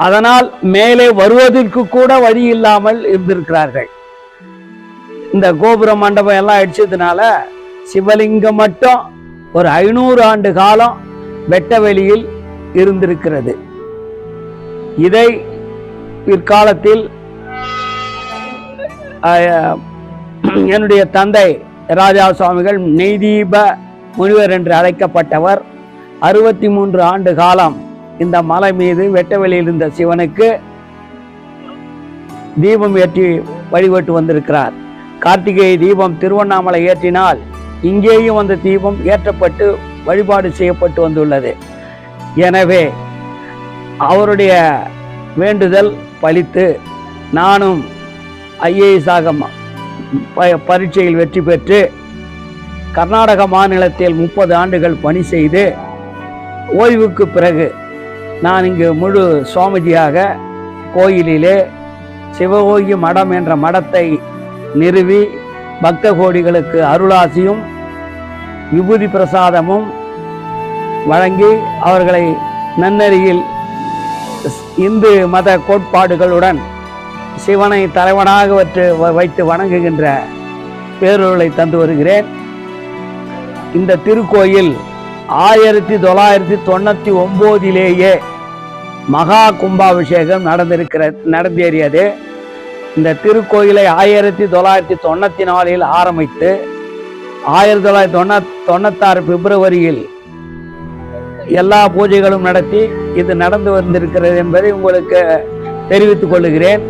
அதனால் மேலே வருவதற்கு கூட வழி இல்லாமல் இருந்திருக்கிறார்கள். இந்த கோபுர மண்டபம் எல்லாம் அடிச்சதுனால சிவலிங்கம் மட்டும் ஒரு 500 ஆண்டு காலம் வெட்ட வெளியில் இருந்திருக்கிறது. இதை பிற்காலத்தில் என்னுடைய தந்தை ராஜா சுவாமிகள் நெய்தீப முனிவர் என்று அழைக்கப்பட்டவர் 63 ஆண்டு காலம் இந்த மலை மீது வெட்டவெளியில் இருந்த சிவனுக்கு தீபம் ஏற்றி வழிபட்டு வந்திருக்கிறார். கார்த்திகை தீபம் திருவண்ணாமலை ஏற்றினால் இங்கேயும் அந்த தீபம் ஏற்றப்பட்டு வழிபாடு செய்யப்பட்டு வந்துள்ளது. எனவே அவருடைய வேண்டுதல் பலித்து நானும் IAS பரீட்சையில் வெற்றி பெற்று கர்நாடக மாநிலத்தில் 30 ஆண்டுகள் பணி செய்து ஓய்வுக்கு பிறகு நான் இங்கு முழு சுவாமிஜியாக கோயிலிலே சிவகோகி மடம் என்ற மடத்தை நிறுவி பக்த கோடிகளுக்கு அருளாசியும் விபூதி பிரசாதமும் வழங்கி அவர்களை நன்னெறியில் இந்து மத கோட்பாடுகளுடன் சிவனை தலைவனாக வைத்து வணங்குகின்ற பேரொருளை தந்து வருகிறேன். இந்த திருக்கோயில் 1999 மகா கும்பாபிஷேகம் நடந்தேறியது. இந்த திருக்கோயிலை 1994 ஆரம்பித்து 1996 பிப்ரவரியில் எல்லா பூஜைகளும் நடத்தி இது நடந்து வந்திருக்கிறது என்பதை உங்களுக்கு தெரிவித்துக் கொள்கிறேன்.